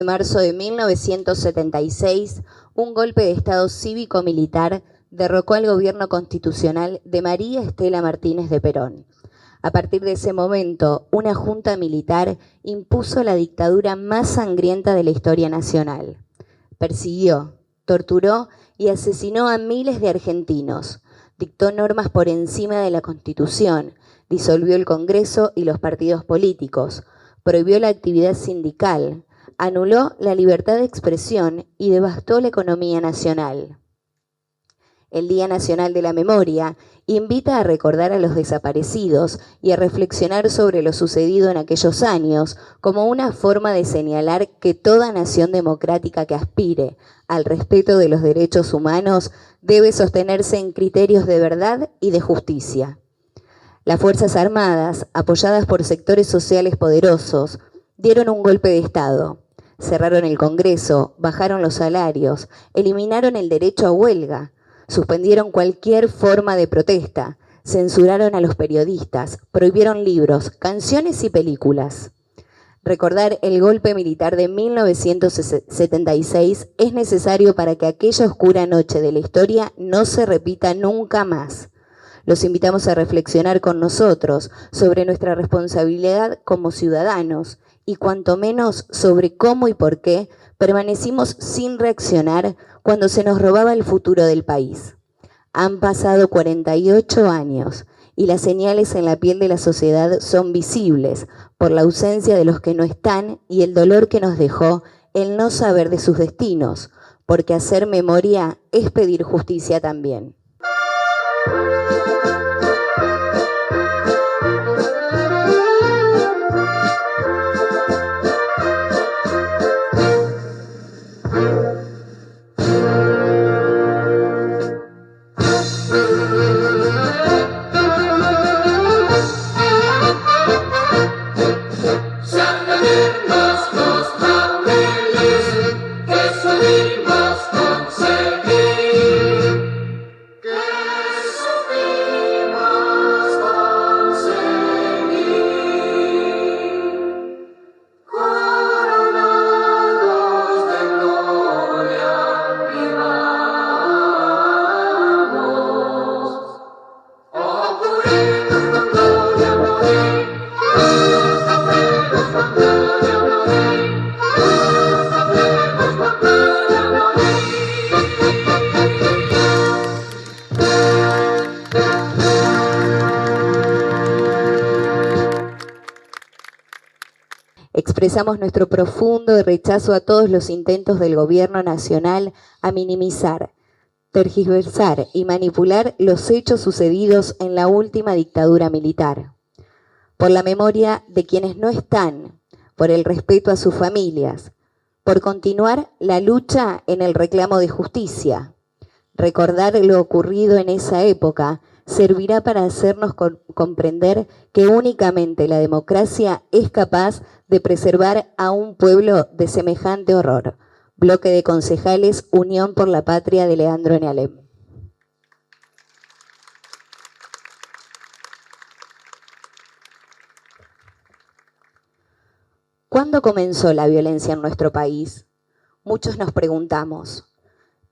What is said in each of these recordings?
De marzo de 1976, un golpe de Estado cívico-militar derrocó al gobierno constitucional de María Estela Martínez de Perón. A partir de ese momento, una junta militar impuso la dictadura más sangrienta de la historia nacional. Persiguió, torturó y asesinó a miles de argentinos, dictó normas por encima de la Constitución, disolvió el Congreso y los partidos políticos, prohibió la actividad sindical, anuló la libertad de expresión y devastó la economía nacional. El Día Nacional de la Memoria invita a recordar a los desaparecidos y a reflexionar sobre lo sucedido en aquellos años como una forma de señalar que toda nación democrática que aspire al respeto de los derechos humanos debe sostenerse en criterios de verdad y de justicia. Las Fuerzas Armadas, apoyadas por sectores sociales poderosos, dieron un golpe de Estado. Cerraron el Congreso, bajaron los salarios, eliminaron el derecho a huelga, suspendieron cualquier forma de protesta, censuraron a los periodistas, prohibieron libros, canciones y películas. Recordar el golpe militar de 1976 es necesario para que aquella oscura noche de la historia no se repita nunca más. Los invitamos a reflexionar con nosotros sobre nuestra responsabilidad como ciudadanos y cuanto menos sobre cómo y por qué permanecimos sin reaccionar cuando se nos robaba el futuro del país. Han pasado 48 años y las señales en la piel de la sociedad son visibles por la ausencia de los que no están y el dolor que nos dejó el no saber de sus destinos, porque hacer memoria es pedir justicia también. Expresamos nuestro profundo rechazo a todos los intentos del gobierno nacional a minimizar, tergiversar y manipular los hechos sucedidos en la última dictadura militar. Por la memoria de quienes no están, por el respeto a sus familias, por continuar la lucha en el reclamo de justicia. Recordar lo ocurrido en esa época servirá para hacernos comprender que únicamente la democracia es capaz de preservar a un pueblo de semejante horror. Bloque de concejales, Unión por la Patria de Leandro Nealem. ¿Cuándo comenzó la violencia en nuestro país? Muchos nos preguntamos,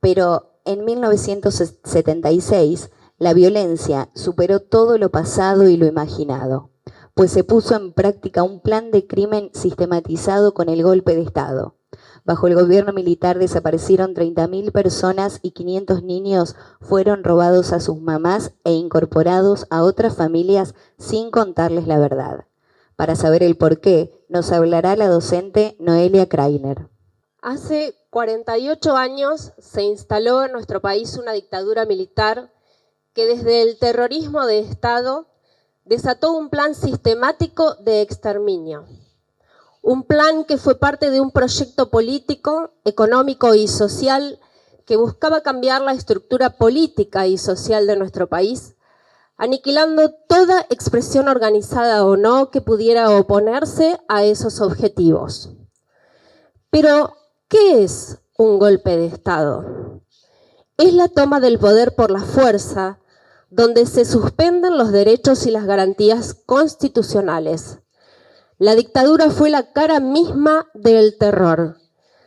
pero en 1976 la violencia superó todo lo pasado y lo imaginado, pues se puso en práctica un plan de crimen sistematizado con el golpe de Estado. Bajo el gobierno militar desaparecieron 30.000 personas y 500 niños fueron robados a sus mamás e incorporados a otras familias sin contarles la verdad. Para saber el porqué, nos hablará la docente Noelia Kreiner. Hace 48 años se instaló en nuestro país una dictadura militar que desde el terrorismo de Estado desató un plan sistemático de exterminio. Un plan que fue parte de un proyecto político, económico y social que buscaba cambiar la estructura política y social de nuestro país, aniquilando toda expresión organizada o no que pudiera oponerse a esos objetivos. Pero, ¿qué es un golpe de Estado? Es la toma del poder por la fuerza, donde se suspenden los derechos y las garantías constitucionales. La dictadura fue la cara misma del terror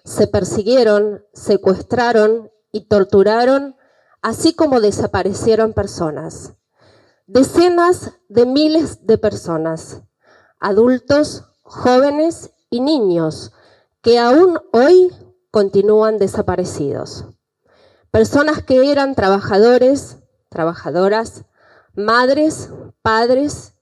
se persiguieron, secuestraron y torturaron, así como desaparecieron personas. Decenas de miles de personas, adultos, jóvenes y niños, que aún hoy continúan desaparecidos. Personas que eran trabajadores, trabajadoras, madres, padres,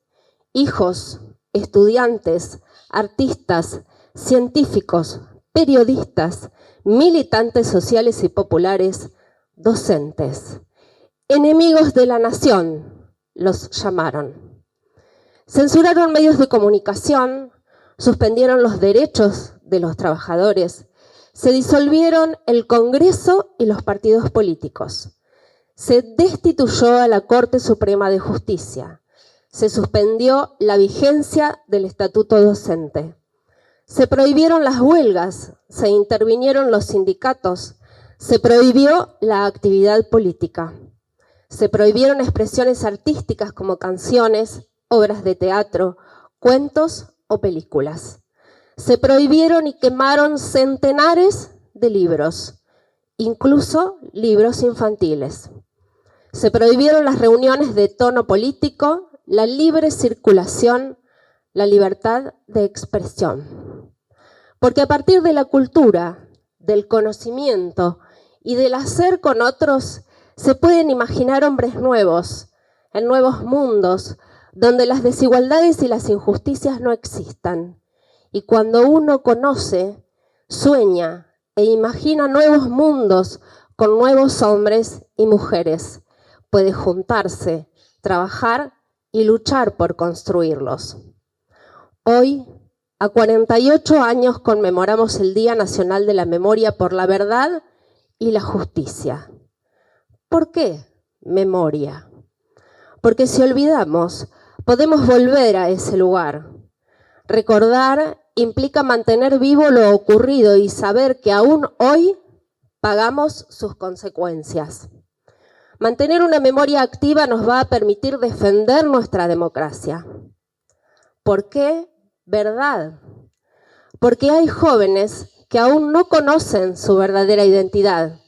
hijos, estudiantes, artistas, científicos, periodistas, militantes sociales y populares, docentes. Enemigos de la nación, los llamaron. Censuraron medios de comunicación, suspendieron los derechos de los trabajadores, se disolvieron el Congreso y los partidos políticos. Se destituyó a la Corte Suprema de Justicia. Se suspendió la vigencia del estatuto docente. Se prohibieron las huelgas, se intervinieron los sindicatos, se prohibió la actividad política. Se prohibieron expresiones artísticas como canciones, obras de teatro, cuentos o películas. Se prohibieron y quemaron centenares de libros, incluso libros infantiles. Se prohibieron las reuniones de tono político, la libre circulación, la libertad de expresión. Porque a partir de la cultura, del conocimiento y del hacer con otros, se pueden imaginar hombres nuevos, en nuevos mundos, donde las desigualdades y las injusticias no existan. Y cuando uno conoce, sueña e imagina nuevos mundos con nuevos hombres y mujeres, puede juntarse, trabajar y luchar por construirlos. Hoy, a 48 años, conmemoramos el Día Nacional de la Memoria por la Verdad y la Justicia. ¿Por qué memoria? Porque si olvidamos, podemos volver a ese lugar. Recordar implica mantener vivo lo ocurrido y saber que aún hoy pagamos sus consecuencias. Mantener una memoria activa nos va a permitir defender nuestra democracia. ¿Por qué verdad? Porque hay jóvenes que aún no conocen su verdadera identidad.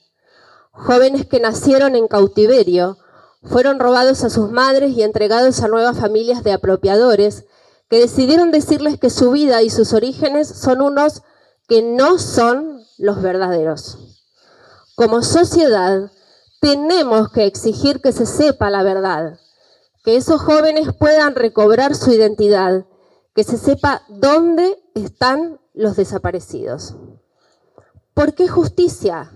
Jóvenes que nacieron en cautiverio, fueron robados a sus madres y entregados a nuevas familias de apropiadores que decidieron decirles que su vida y sus orígenes son unos que no son los verdaderos. Como sociedad, tenemos que exigir que se sepa la verdad, que esos jóvenes puedan recobrar su identidad, que se sepa dónde están los desaparecidos. ¿Por qué justicia?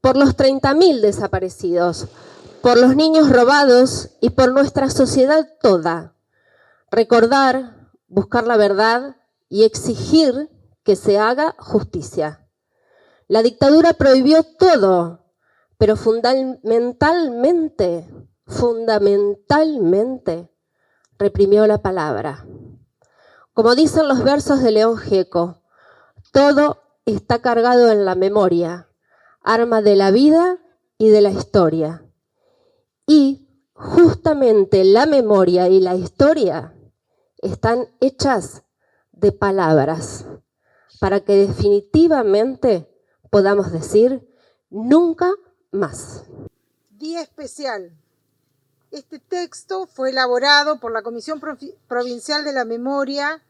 Por los 30.000 desaparecidos, por los niños robados y por nuestra sociedad toda. Recordar, buscar la verdad y exigir que se haga justicia. La dictadura prohibió todo, pero fundamentalmente reprimió la palabra. Como dicen los versos de León Gieco, todo está cargado en la memoria, arma de la vida y de la historia. Y justamente la memoria y la historia están hechas de palabras, para que definitivamente podamos decir nunca más. Día especial. Este texto fue elaborado por la Comisión Provincial de la Memoria,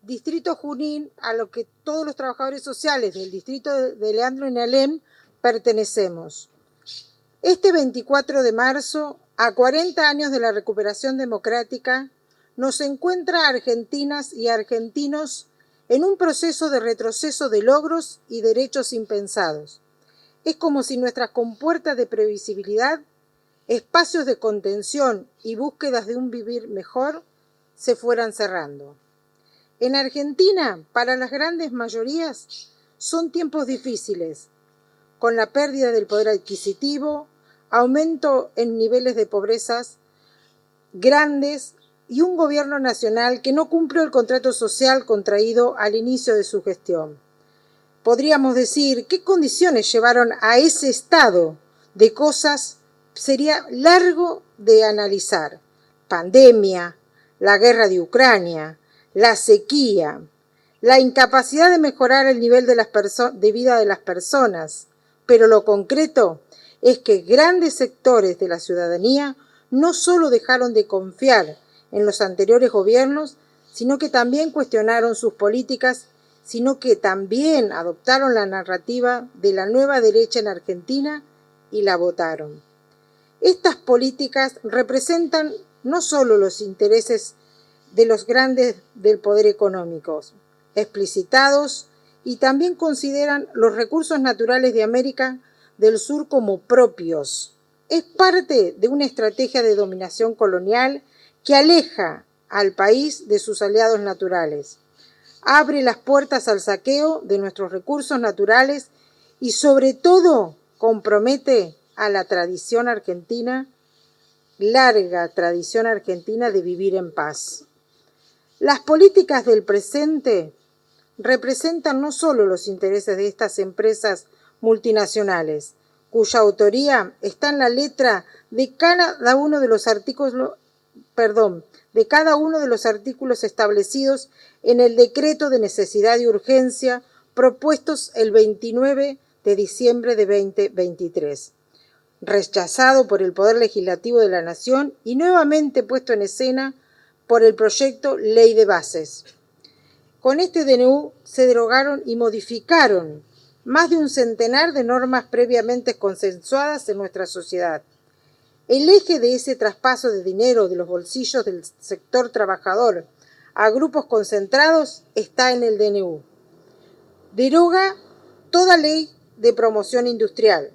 Distrito Junín, a lo que todos los trabajadores sociales del distrito de Leandro y Alem pertenecemos. Este 24 de marzo, a 40 años de la recuperación democrática, nos encuentra a argentinas y argentinos en un proceso de retroceso de logros y derechos impensados. Es como si nuestras compuertas de previsibilidad, espacios de contención y búsquedas de un vivir mejor se fueran cerrando. En Argentina, para las grandes mayorías, son tiempos difíciles, con la pérdida del poder adquisitivo, aumento en niveles de pobrezas grandes y un gobierno nacional que no cumplió el contrato social contraído al inicio de su gestión. Podríamos decir, ¿qué condiciones llevaron a ese estado de cosas? Sería largo de analizar. Pandemia, la guerra de Ucrania, la sequía, la incapacidad de mejorar el nivel de vida de las personas, pero lo concreto es que grandes sectores de la ciudadanía no solo dejaron de confiar en los anteriores gobiernos, sino que también cuestionaron sus políticas, sino que también adoptaron la narrativa de la nueva derecha en Argentina y la votaron. Estas políticas representan no solo los intereses de los grandes del poder económico, explicitados, y también consideran los recursos naturales de América del Sur como propios. Es parte de una estrategia de dominación colonial que aleja al país de sus aliados naturales, abre las puertas al saqueo de nuestros recursos naturales y sobre todo compromete a la tradición argentina, larga tradición argentina de vivir en paz. Las políticas del presente representan no solo los intereses de estas empresas multinacionales, cuya autoría está en la letra de cada uno de los artículos, establecidos en el decreto de necesidad y urgencia propuestos el 29 de diciembre de 2023, rechazado por el Poder Legislativo de la Nación y nuevamente puesto en escena por el proyecto Ley de Bases. Con este DNU se derogaron y modificaron más de un centenar de normas previamente consensuadas en nuestra sociedad. El eje de ese traspaso de dinero de los bolsillos del sector trabajador a grupos concentrados está en el DNU. Deroga toda ley de promoción industrial,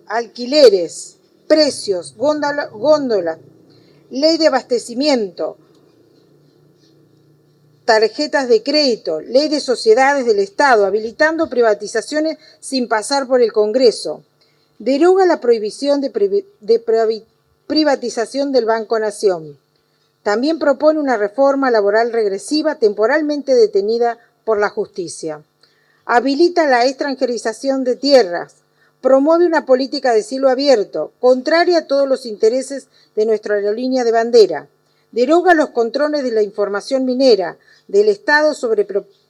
alquileres, precios, góndolas, ley de abastecimiento, tarjetas de crédito, ley de sociedades del Estado, habilitando privatizaciones sin pasar por el Congreso. Deroga la prohibición de privatización del Banco Nación. También propone una reforma laboral regresiva temporalmente detenida por la justicia. Habilita la extranjerización de tierras. Promueve una política de cielo abierto, contraria a todos los intereses de nuestra aerolínea de bandera. Deroga los controles de la información minera del Estado sobre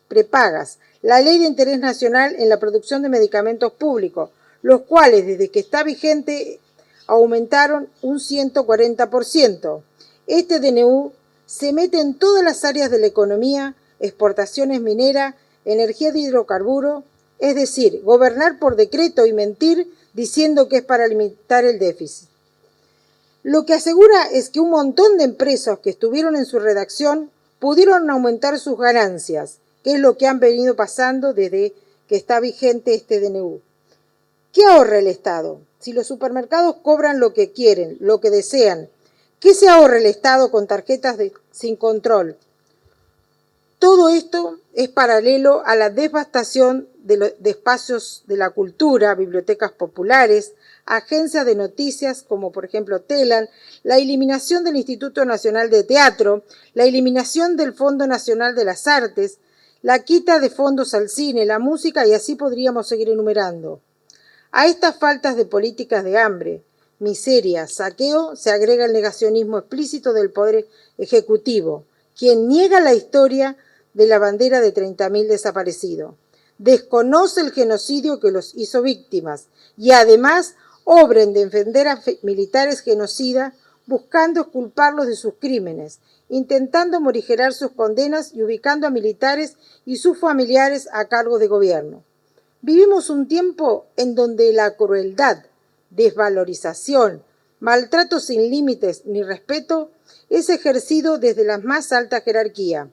prepagas, la ley de interés nacional en la producción de medicamentos públicos, los cuales desde que está vigente aumentaron un 140%. Este DNU se mete en todas las áreas de la economía, exportaciones mineras, energía de hidrocarburos, es decir, gobernar por decreto y mentir diciendo que es para limitar el déficit. Lo que asegura es que un montón de empresas que estuvieron en su redacción pudieron aumentar sus ganancias, que es lo que han venido pasando desde que está vigente este DNU. ¿Qué ahorra el Estado? Si los supermercados cobran lo que quieren, lo que desean, ¿qué se ahorra el Estado con tarjetas sin control? Todo esto es paralelo a la devastación de espacios de la cultura, bibliotecas populares, agencias de noticias como por ejemplo Telam, la eliminación del Instituto Nacional de Teatro, la eliminación del Fondo Nacional de las Artes, la quita de fondos al cine, la música y así podríamos seguir enumerando. A estas faltas de políticas de hambre, miseria, saqueo, se agrega el negacionismo explícito del Poder Ejecutivo, quien niega la historia de la bandera de 30.000 desaparecidos. Desconoce el genocidio que los hizo víctimas y además obra en defender a militares genocidas buscando exculparlos de sus crímenes, intentando morigerar sus condenas y ubicando a militares y sus familiares a cargo de gobierno. Vivimos un tiempo en donde la crueldad, desvalorización, maltrato sin límites ni respeto es ejercido desde la más alta jerarquía,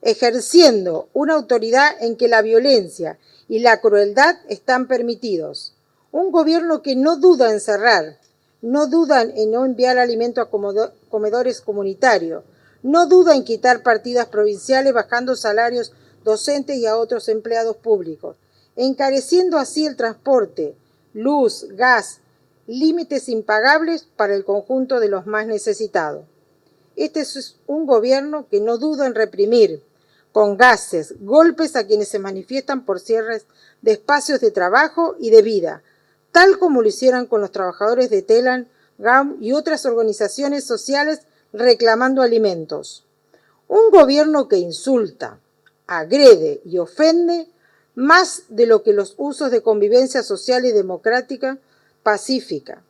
ejerciendo una autoridad en que la violencia y la crueldad están permitidos. Un gobierno que no duda en cerrar, no duda en no enviar alimento a comedores comunitarios, no duda en quitar partidas provinciales bajando salarios docentes y a otros empleados públicos, encareciendo así el transporte, luz, gas, límites impagables para el conjunto de los más necesitados. Este es un gobierno que no duda en reprimir, con gases, golpes a quienes se manifiestan por cierres de espacios de trabajo y de vida, tal como lo hicieron con los trabajadores de Telam, GAM y otras organizaciones sociales reclamando alimentos. Un gobierno que insulta, agrede y ofende más de lo que los usos de convivencia social y democrática pacífica.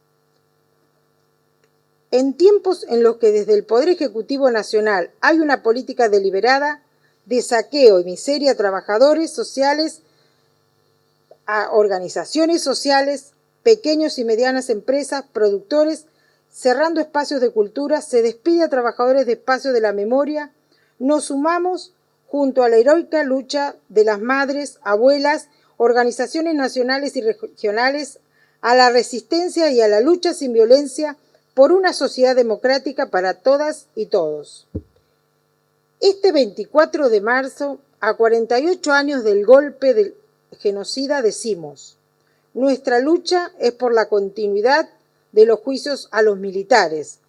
En tiempos en los que desde el Poder Ejecutivo Nacional hay una política deliberada de saqueo y miseria a trabajadores sociales, a organizaciones sociales, pequeñas y medianas empresas, productores, cerrando espacios de cultura, se despide a trabajadores de espacios de la memoria, nos sumamos junto a la heroica lucha de las madres, abuelas, organizaciones nacionales y regionales, a la resistencia y a la lucha sin violencia por una sociedad democrática para todas y todos. Este 24 de marzo, a 48 años del golpe del genocida, decimos: nuestra lucha es por la continuidad de los juicios a los militares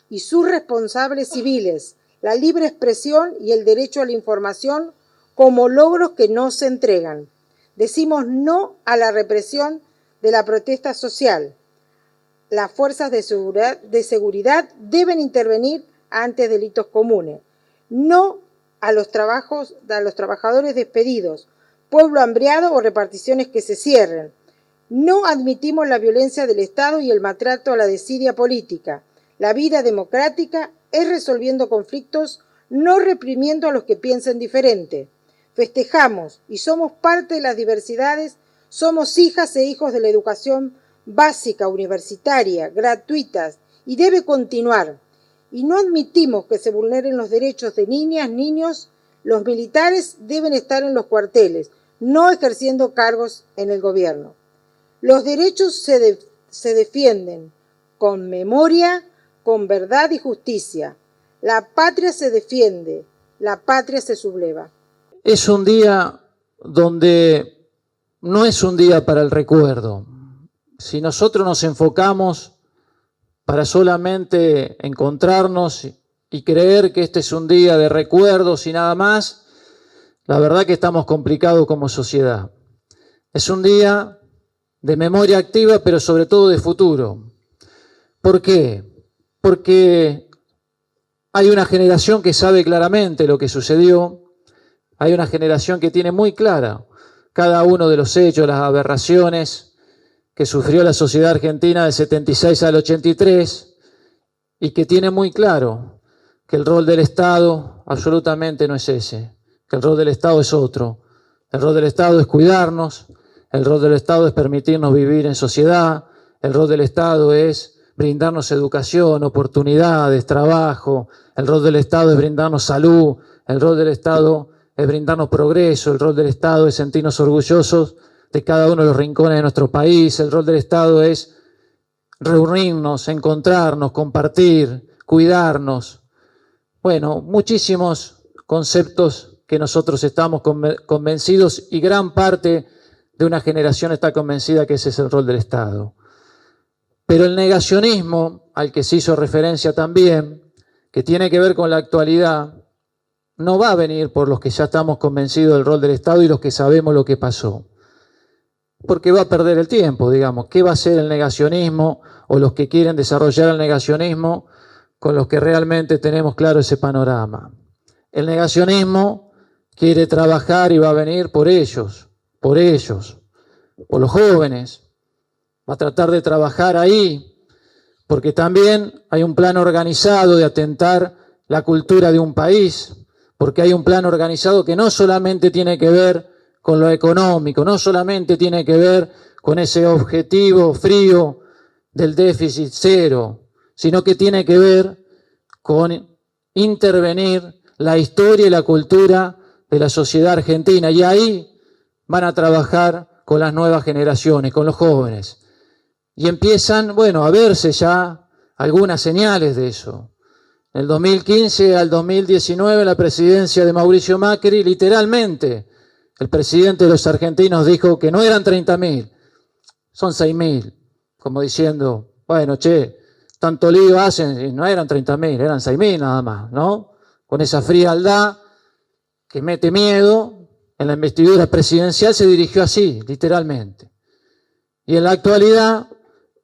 y sus responsables civiles, la libre expresión y el derecho a la información como logros que no se entregan. Decimos no a la represión de la protesta social. Las fuerzas de seguridad deben intervenir ante delitos comunes. No a los trabajadores despedidos, pueblo hambriado o reparticiones que se cierren. No admitimos la violencia del Estado y el maltrato a la desidia política. La vida democrática es resolviendo conflictos, no reprimiendo a los que piensen diferente. Festejamos y somos parte de las diversidades, somos hijas e hijos de la educación básica, universitaria, gratuitas, y debe continuar. Y no admitimos que se vulneren los derechos de niñas, niños. Los militares deben estar en los cuarteles, no ejerciendo cargos en el gobierno. Los derechos se defienden con memoria, con verdad y justicia. La patria se defiende, la patria se subleva. Es un día donde no es un día para el recuerdo. Si nosotros nos enfocamos para solamente encontrarnos y creer que este es un día de recuerdos y nada más, la verdad que estamos complicados como sociedad. Es un día de memoria activa, pero sobre todo de futuro. ¿Por qué? Porque hay una generación que sabe claramente lo que sucedió, hay una generación que tiene muy clara cada uno de los hechos, las aberraciones que sufrió la sociedad argentina del 76 al 83 y que tiene muy claro que el rol del Estado absolutamente no es ese, que el rol del Estado es otro. El rol del Estado es cuidarnos, el rol del Estado es permitirnos vivir en sociedad, el rol del Estado es brindarnos educación, oportunidades, trabajo, el rol del Estado es brindarnos salud, el rol del Estado es brindarnos progreso, el rol del Estado es sentirnos orgullosos de cada uno de los rincones de nuestro país, el rol del Estado es reunirnos, encontrarnos, compartir, cuidarnos. Bueno, muchísimos conceptos que nosotros estamos convencidos y gran parte de una generación está convencida que ese es el rol del Estado. Pero el negacionismo, al que se hizo referencia también, que tiene que ver con la actualidad, no va a venir por los que ya estamos convencidos del rol del Estado y los que sabemos lo que pasó. Porque va a perder el tiempo, digamos. ¿Qué va a hacer el negacionismo o los que quieren desarrollar el negacionismo con los que realmente tenemos claro ese panorama? El negacionismo quiere trabajar y va a venir por ellos, por los jóvenes. Va a tratar de trabajar ahí, porque también hay un plan organizado de atentar la cultura de un país, porque hay un plan organizado que no solamente tiene que ver con lo económico, no solamente tiene que ver con ese objetivo frío del déficit cero, sino que tiene que ver con intervenir la historia y la cultura de la sociedad argentina. Y ahí van a trabajar con las nuevas generaciones, con los jóvenes. Y empiezan, bueno, a verse ya algunas señales de eso. Del 2015 al 2019, la presidencia de Mauricio Macri, literalmente, el presidente de los argentinos dijo que no eran 30.000, son 6.000, como diciendo, bueno, che, tanto lío hacen, y no eran 30.000, eran 6.000 nada más, ¿no? Con esa frialdad que mete miedo, en la investidura presidencial se dirigió así, literalmente. Y en la actualidad,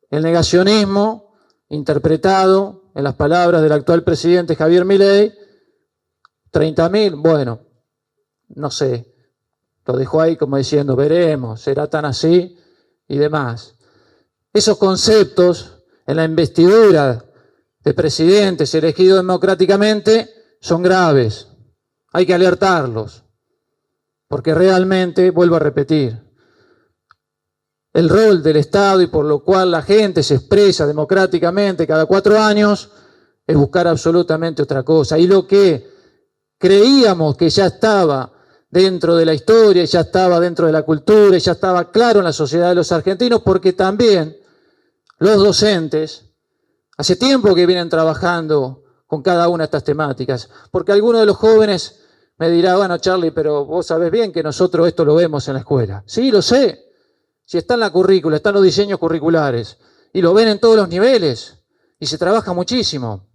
el negacionismo, interpretado en las palabras del actual presidente Javier Milei, 30.000, bueno, no sé, lo dejó ahí como diciendo, veremos, será tan así y demás. Esos conceptos en la investidura de presidentes elegidos democráticamente son graves. Hay que alertarlos, porque realmente, vuelvo a repetir, el rol del Estado y por lo cual la gente se expresa democráticamente cada 4 años es buscar absolutamente otra cosa. Y lo que creíamos que ya estaba dentro de la historia, ya estaba dentro de la cultura, ya estaba claro en la sociedad de los argentinos, porque también los docentes hace tiempo que vienen trabajando con cada una de estas temáticas, porque algunos de los jóvenes me dirá, bueno, Charlie, pero vos sabés bien que nosotros esto lo vemos en la escuela. Sí, lo sé. Si está en la currícula, están los diseños curriculares, y lo ven en todos los niveles, y se trabaja muchísimo.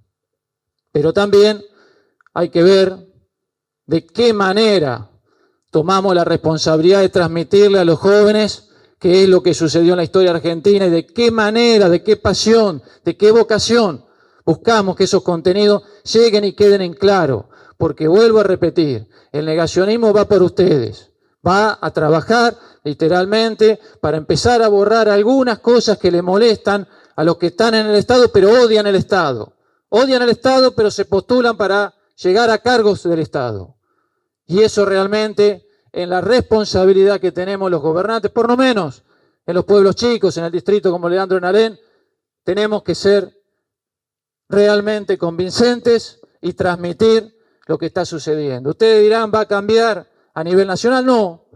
Pero también hay que ver de qué manera tomamos la responsabilidad de transmitirle a los jóvenes qué es lo que sucedió en la historia argentina y de qué manera, de qué pasión, de qué vocación buscamos que esos contenidos lleguen y queden en claro. Porque vuelvo a repetir, el negacionismo va por ustedes, va a trabajar literalmente para empezar a borrar algunas cosas que le molestan a los que están en el Estado, pero odian el Estado. Odian el Estado, pero se postulan para llegar a cargos del Estado. Y eso realmente, en la responsabilidad que tenemos los gobernantes, por lo menos en los pueblos chicos, en el distrito como Leandro en Alén, tenemos que ser realmente convincentes y transmitir lo que está sucediendo. Ustedes dirán, ¿va a cambiar a nivel nacional? No,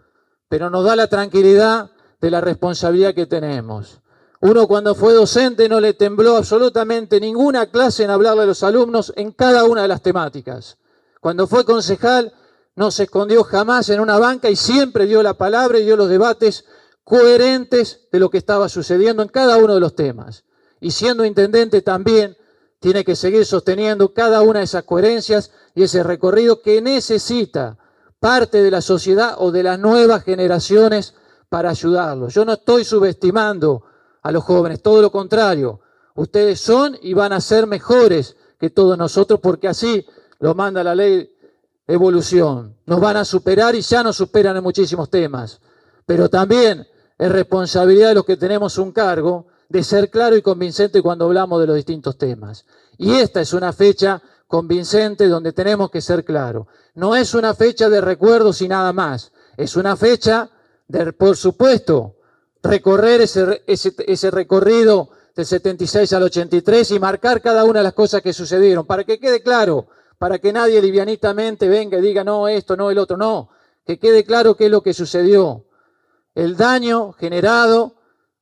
pero nos da la tranquilidad de la responsabilidad que tenemos. Uno cuando fue docente no le tembló absolutamente ninguna clase en hablarle a los alumnos en cada una de las temáticas. Cuando fue concejal no se escondió jamás en una banca y siempre dio la palabra y dio los debates coherentes de lo que estaba sucediendo en cada uno de los temas. Y siendo intendente también tiene que seguir sosteniendo cada una de esas coherencias y ese recorrido que necesita parte de la sociedad o de las nuevas generaciones para ayudarlos. Yo no estoy subestimando a los jóvenes, todo lo contrario. Ustedes son y van a ser mejores que todos nosotros porque así lo manda la ley de evolución. Nos van a superar y ya nos superan en muchísimos temas. Pero también es responsabilidad de los que tenemos un cargo de ser claro y convincente cuando hablamos de los distintos temas. Y esta es una fecha convincente donde tenemos que ser claros. No es una fecha de recuerdos y nada más. Es una fecha de, por supuesto, recorrer ese recorrido del 76 al 83 y marcar cada una de las cosas que sucedieron, para que quede claro, para que nadie livianitamente venga y diga, no, esto, no, el otro, no. Que quede claro qué es lo que sucedió. El daño generado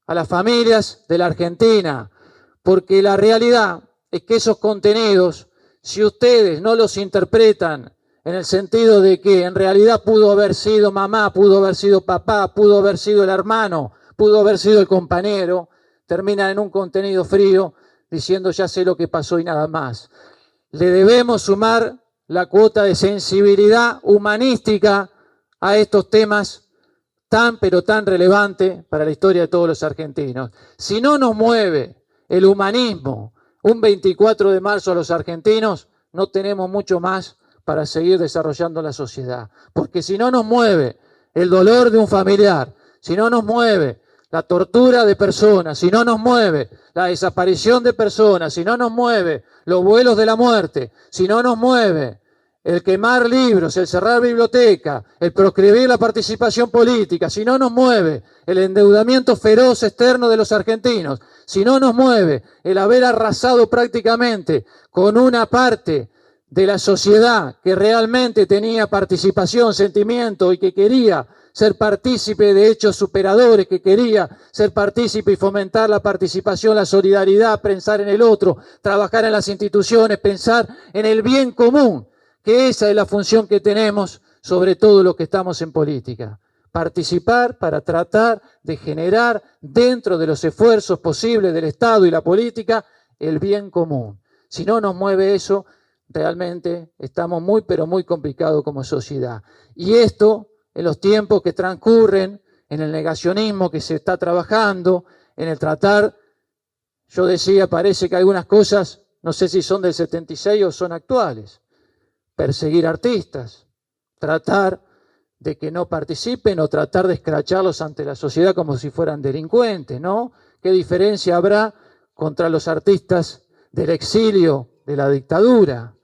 a las familias de la Argentina, porque la realidad es que esos contenidos, si ustedes no los interpretan en el sentido de que en realidad pudo haber sido mamá, pudo haber sido papá, pudo haber sido el hermano, pudo haber sido el compañero, terminan en un contenido frío diciendo ya sé lo que pasó y nada más. Le debemos sumar la cuota de sensibilidad humanística a estos temas tan pero tan relevante para la historia de todos los argentinos. Si no nos mueve el humanismo un 24 de marzo a los argentinos, no tenemos mucho más para seguir desarrollando la sociedad. Porque si no nos mueve el dolor de un familiar, si no nos mueve la tortura de personas, si no nos mueve la desaparición de personas, si no nos mueve los vuelos de la muerte, si no nos mueve el quemar libros, el cerrar biblioteca, el proscribir la participación política, si no nos mueve el endeudamiento feroz externo de los argentinos, si no nos mueve el haber arrasado prácticamente con una parte de la sociedad que realmente tenía participación, sentimiento y que quería ser partícipe de hechos superadores, que quería ser partícipe y fomentar la participación, la solidaridad, pensar en el otro, trabajar en las instituciones, pensar en el bien común, que esa es la función que tenemos sobre todo los que estamos en política. Participar para tratar de generar dentro de los esfuerzos posibles del Estado y la política el bien común. Si no nos mueve eso, realmente estamos muy pero muy complicados como sociedad. Y esto, en los tiempos que transcurren, en el negacionismo que se está trabajando, en el tratar, yo decía, parece que algunas cosas, no sé si son del 76 o son actuales, perseguir artistas, tratar de que no participen o tratar de escracharlos ante la sociedad como si fueran delincuentes, ¿no? ¿Qué diferencia habrá contra los artistas del exilio, de la dictadura?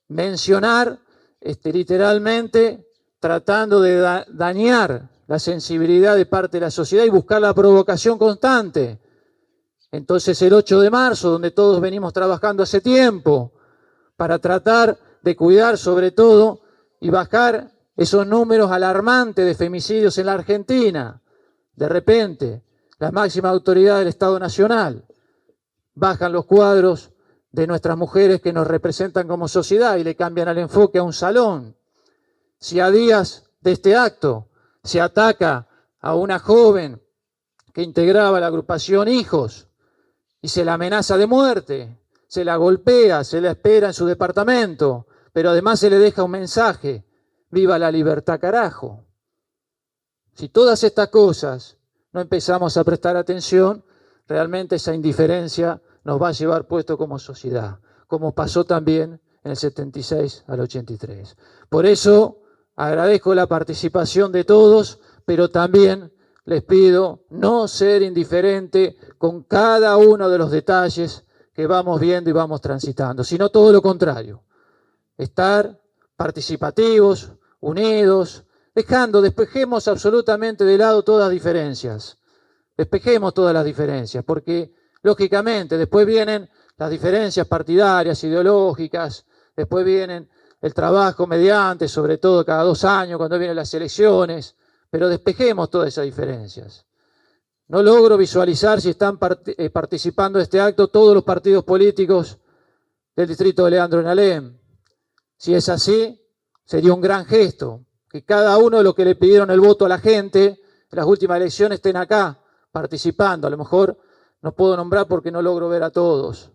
Mencionar literalmente tratando de dañar la sensibilidad de parte de la sociedad y buscar la provocación constante. Entonces el 8 de marzo, donde todos venimos trabajando hace tiempo, para tratar de cuidar sobre todo y bajar esos números alarmantes de femicidios en la Argentina. De repente, la máxima autoridad del Estado Nacional bajan los cuadros de nuestras mujeres que nos representan como sociedad y le cambian el enfoque a un salón. Si a días de este acto se ataca a una joven que integraba la agrupación Hijos y se la amenaza de muerte, se la golpea, se la espera en su departamento, pero además se le deja un mensaje: ¡viva la libertad, carajo! Si todas estas cosas no empezamos a prestar atención, realmente esa indiferencia nos va a llevar puesto como sociedad, como pasó también en el 76 al 83. Por eso agradezco la participación de todos, pero también les pido no ser indiferente con cada uno de los detalles que vamos viendo y vamos transitando, sino todo lo contrario. Estar participativos, unidos, despejemos absolutamente de lado todas las diferencias. Despejemos todas las diferencias, porque lógicamente después vienen las diferencias partidarias, ideológicas, después vienen el trabajo mediante, sobre todo cada 2 años, cuando vienen las elecciones, pero despejemos todas esas diferencias. No logro visualizar si están participando de este acto todos los partidos políticos del distrito de Leandro en Alem. Si es así, sería un gran gesto, que cada uno de los que le pidieron el voto a la gente en las últimas elecciones estén acá participando. A lo mejor no puedo nombrar porque no logro ver a todos.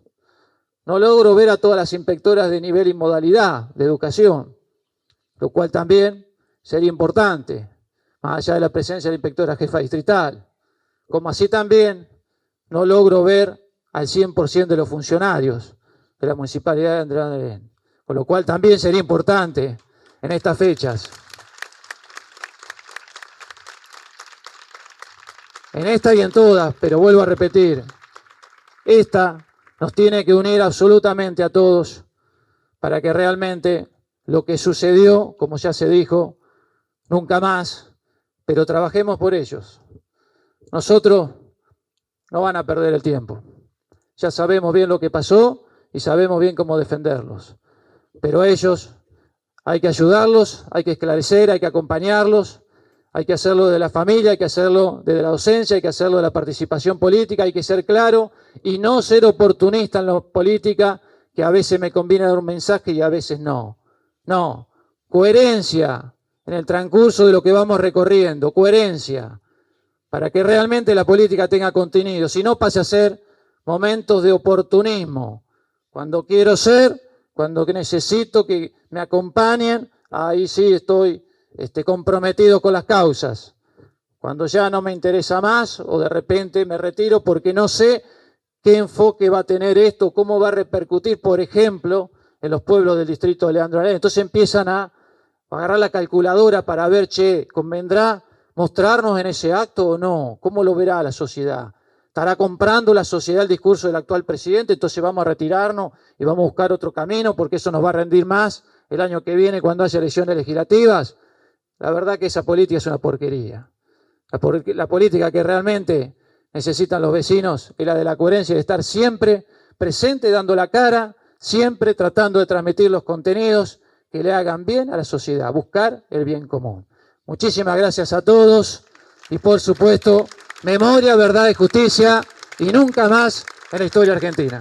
No logro ver a todas las inspectoras de nivel y modalidad de educación, lo cual también sería importante, más allá de la presencia de la inspectora jefa distrital. Como así también no logro ver al 100% de los funcionarios de la Municipalidad de Andrea Alem, con lo cual también sería importante en estas fechas. En esta y en todas, pero vuelvo a repetir, esta nos tiene que unir absolutamente a todos para que realmente lo que sucedió, como ya se dijo, nunca más, pero trabajemos por ellos. Nosotros no van a perder el tiempo. Ya sabemos bien lo que pasó y sabemos bien cómo defenderlos. Pero a ellos hay que ayudarlos, hay que esclarecer, hay que acompañarlos. Hay que hacerlo de la familia, hay que hacerlo desde la docencia, hay que hacerlo de la participación política, hay que ser claro y no ser oportunista en la política, que a veces me conviene dar un mensaje y a veces no. No, coherencia en el transcurso de lo que vamos recorriendo, coherencia, para que realmente la política tenga contenido, si no pase a ser momentos de oportunismo. Cuando quiero ser, cuando necesito que me acompañen, ahí sí estoy comprometido con las causas. Cuando ya no me interesa más o de repente me retiro porque no sé qué enfoque va a tener esto, cómo va a repercutir, por ejemplo, en los pueblos del distrito de Leandro Alem. Entonces empiezan a agarrar la calculadora para ver, ¿convendrá mostrarnos en ese acto o no? ¿Cómo lo verá la sociedad? ¿Estará comprando la sociedad el discurso del actual presidente? Entonces vamos a retirarnos y vamos a buscar otro camino porque eso nos va a rendir más el año que viene cuando haya elecciones legislativas. La verdad que esa política es una porquería. La política que realmente necesitan los vecinos es la de la coherencia, de estar siempre presente, dando la cara, siempre tratando de transmitir los contenidos que le hagan bien a la sociedad, buscar el bien común. Muchísimas gracias a todos y por supuesto, memoria, verdad y justicia y nunca más en la historia argentina.